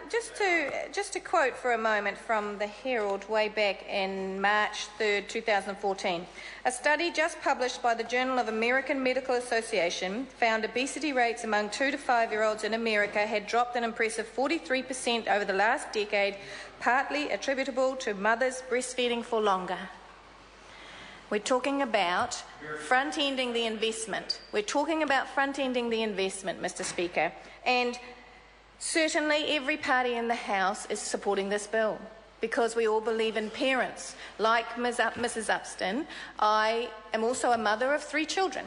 Just to quote for a moment from the Herald way back in March 3rd, 2014, a study just published by the Journal of American Medical Association found obesity rates among 2 to 5-year-olds in America had dropped an impressive 43% over the last decade, partly attributable to mothers breastfeeding for longer. We're talking about front-ending the investment. We're talking about front-ending the investment, Mr. Speaker, and certainly every party in the House is supporting this bill because we all believe in parents. Like Mrs Upston, I am also a mother of 3 children.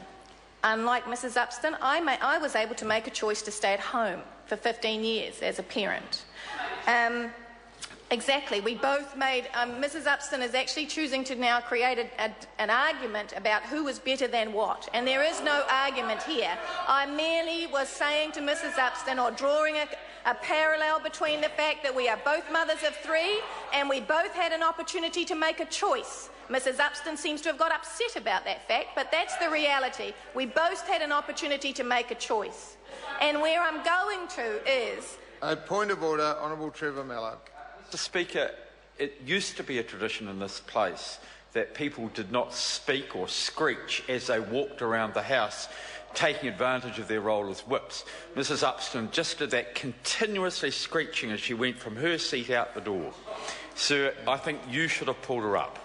Unlike Mrs Upston, I was able to make a choice to stay at home for 15 years as a parent. Exactly. We both made... Mrs Upston is actually choosing to now create an argument about who is better than what, and there is no argument here. I merely was saying to Mrs Upston, or drawing a parallel between the fact that we are both mothers of 3 and we both had an opportunity to make a choice. Mrs Upston seems to have got upset about that fact, but that's the reality. We both had an opportunity to make a choice. And where I'm going to is... A point of order, Honourable Trevor Mallard. Mr. Speaker, it used to be a tradition in this place that people did not speak or screech as they walked around the House, taking advantage of their role as whips. Mrs Upston just did that continuously screeching as she went from her seat out the door. Sir, I think you should have pulled her up.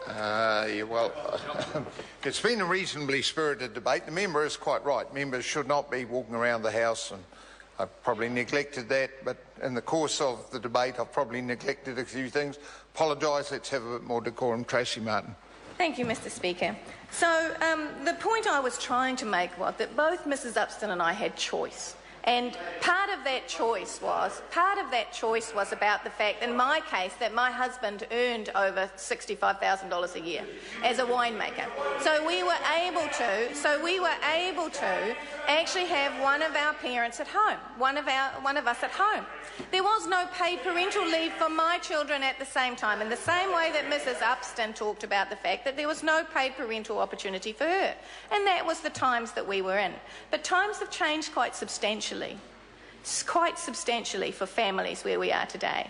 Yeah, well, it's been a reasonably spirited debate. The member is quite right. Members should not be walking around the House, and I've probably neglected that, but in the course of the debate I've probably neglected a few things. Apologise. Let's have a bit more decorum. Tracy Martin. Thank you, Mr Speaker. So the point I was trying to make was that both Mrs Upston and I had choice. And part of that choice was about the fact, in my case, that my husband earned over $65,000 a year as a winemaker. So we were able to actually have one of our parents at home, one of us at home. There was no paid parental leave for my children at the same time, in the same way that Mrs Upston talked about the fact that there was no paid parental opportunity for her. And that was the times that we were in. But times have changed quite substantially for families where we are today.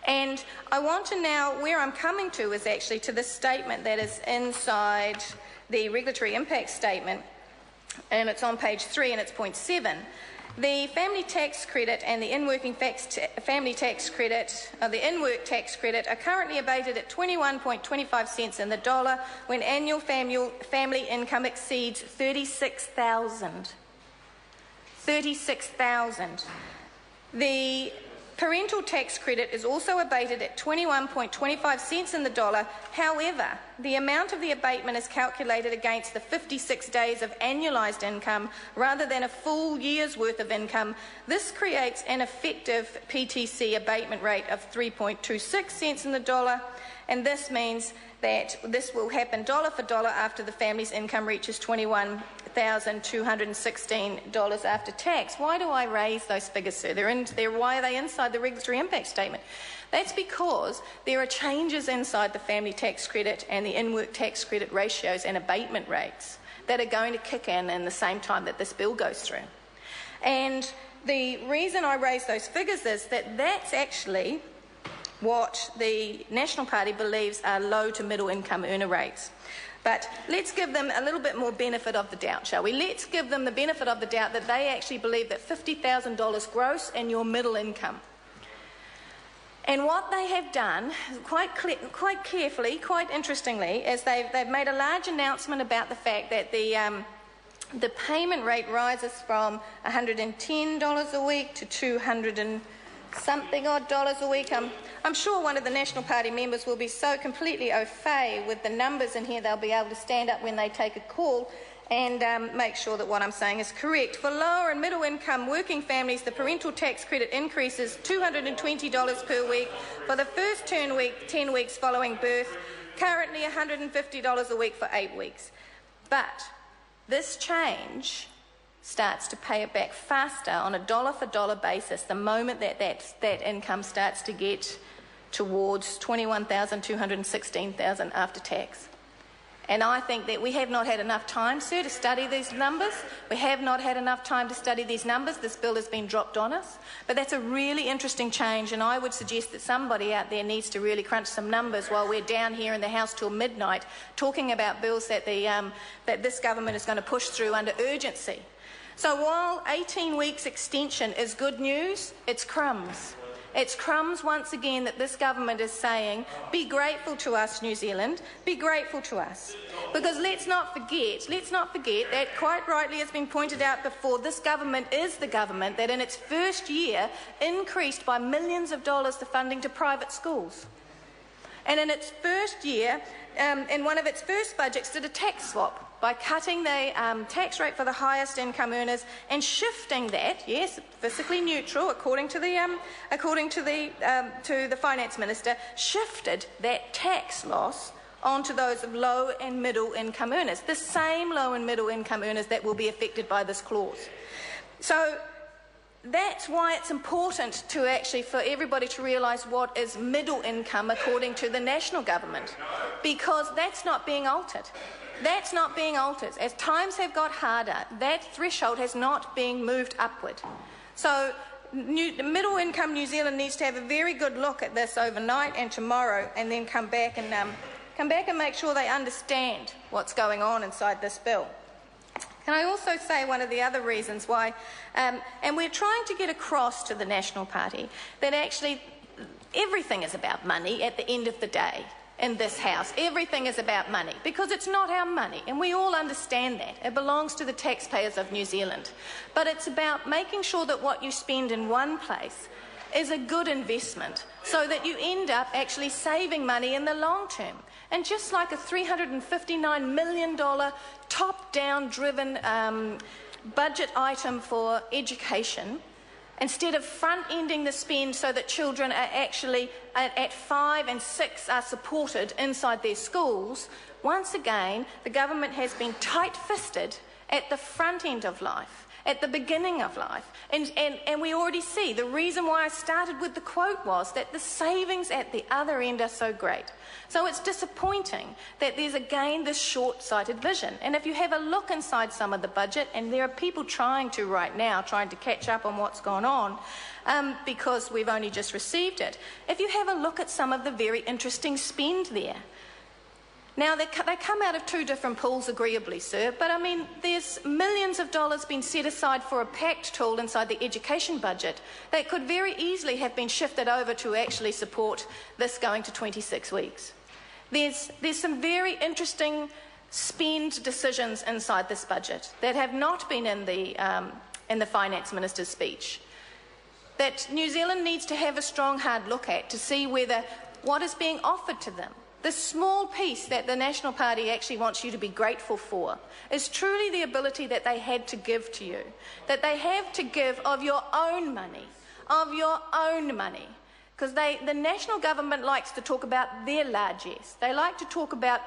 And I want to now, where I'm coming to is actually to the statement that is inside the regulatory impact statement, and it's on page 3 and it's point 7. The family tax credit and the in-working family tax credit, the in-work tax credit, are currently abated at 21.25 cents in the dollar when annual family income exceeds $36,000. $36,000. The parental tax credit is also abated at 21.25 cents in the dollar. However, the amount of the abatement is calculated against the 56 days of annualised income rather than a full year's worth of income. This creates an effective PTC abatement rate of 3.26 cents in the dollar, and this means that this will happen dollar for dollar after the family's income reaches $21,216 after tax. Why do I raise those figures, sir? Why are they inside the regulatory impact statement? That's because there are changes inside the family tax credit and the in-work tax credit ratios and abatement rates that are going to kick in the same time that this bill goes through. And the reason I raise those figures is that that's actually what the National Party believes are low to middle income earner rates. But let's give them a little bit more benefit of the doubt, shall we? Let's give them the benefit of the doubt that they actually believe that $50,000 gross in your middle income. And what they have done, quite carefully, quite interestingly, is they've made a large announcement about the fact that the payment rate rises from $110 a week to $200 and something odd dollars a week. I'm sure one of the National Party members will be so completely au fait with the numbers in here they'll be able to stand up when they take a call and make sure that what I'm saying is correct. For lower and middle income working families, the parental tax credit increases $220 per week for the first 10 weeks following birth, currently $150 a week for 8 weeks. But this change starts to pay it back faster on a dollar-for-dollar basis the moment that income starts to get towards $21,216,000 after tax. And I think that we have not had enough time, sir, to study these numbers. We have not had enough time to study these numbers. This bill has been dropped on us. But that's a really interesting change, and I would suggest that somebody out there needs to really crunch some numbers while we're down here in the House till midnight talking about bills that, that this government is going to push through under urgency. So while 18 weeks extension is good news, it's crumbs. It's crumbs once again that this government is saying, be grateful to us, New Zealand, be grateful to us. Because let's not forget that, quite rightly has been pointed out before, this government is the government that in its first year increased by millions of dollars the funding to private schools. And in its first year, in one of its first budgets, did a tax swap by cutting the tax rate for the highest income earners and shifting that, yes, fiscally neutral, according to the finance minister, shifted that tax loss onto those of low and middle income earners, the same low and middle income earners that will be affected by this clause. So that's why it's important to actually for everybody to realise what is middle income according to the national government, because that's not being altered. That's not being altered. As times have got harder, that threshold has not been moved upward. So middle income New Zealand needs to have a very good look at this overnight and tomorrow, and then come back and make sure they understand what's going on inside this bill. Can I also say one of the other reasons why, and we're trying to get across to the National Party, that actually everything is about money at the end of the day in this House. Everything is about money, because it's not our money, and we all understand that. It belongs to the taxpayers of New Zealand. But it's about making sure that what you spend in one place is a good investment, so that you end up actually saving money in the long term. And just like a $359 million top-down driven budget item for education, instead of front-ending the spend so that children are actually at 5 and 6 are supported inside their schools, once again the government has been tight-fisted at the front end of life, at the beginning of life. And we already see the reason why I started with the quote was that the savings at the other end are so great. So it's disappointing that there's again this short-sighted vision. And if you have a look inside some of the budget, and there are people trying to catch up on what's gone on, because we've only just received it. If you have a look at some of the very interesting spend there. Now, they come out of two different pools, agreeably, sir, but I mean, there's millions of dollars been set aside for a PACT tool inside the education budget that could very easily have been shifted over to actually support this going to 26 weeks. There's some very interesting spend decisions inside this budget that have not been in the Finance Minister's speech, that New Zealand needs to have a strong, hard look at to see whether what is being offered to them, the small piece that the National Party actually wants you to be grateful for, is truly the ability that they had to give to you, that they have to give of your own money, because the national government likes to talk about their largesse. They like to talk about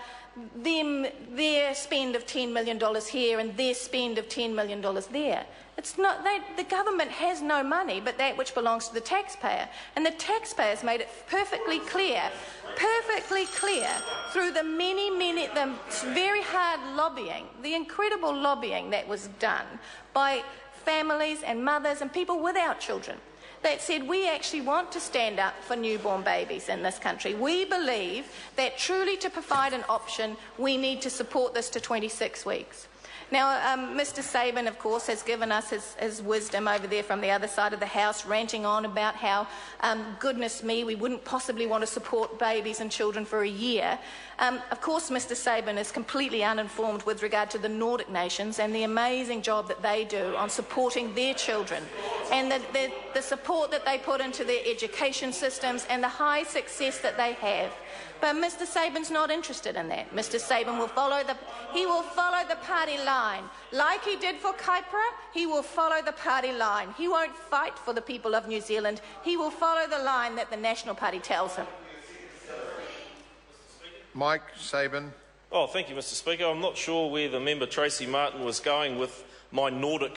their spend of $10 million here and their spend of $10 million there. It's not, the government has no money but that which belongs to the taxpayer, and the taxpayers made it perfectly clear through the the very hard lobbying, the incredible lobbying that was done by families and mothers and people without children, that said we actually want to stand up for newborn babies in this country. We believe that truly to provide an option, we need to support this to 26 weeks. Now, Mr Sabin, of course, has given us his wisdom over there from the other side of the House, ranting on about how, goodness me, we wouldn't possibly want to support babies and children for a year. Of course, Mr Sabin is completely uninformed with regard to the Nordic nations and the amazing job that they do on supporting their children, and the support that they put into their education systems and the high success that they have. But Mr Sabin's not interested in that. Mr Sabin will follow the party line. Like he did for Kaipara, he will follow the party line. He won't fight for the people of New Zealand. He will follow the line that the National Party tells him. Mike Sabin. Oh, thank you, Mr Speaker. I'm not sure where the member Tracy Martin was going with my Nordic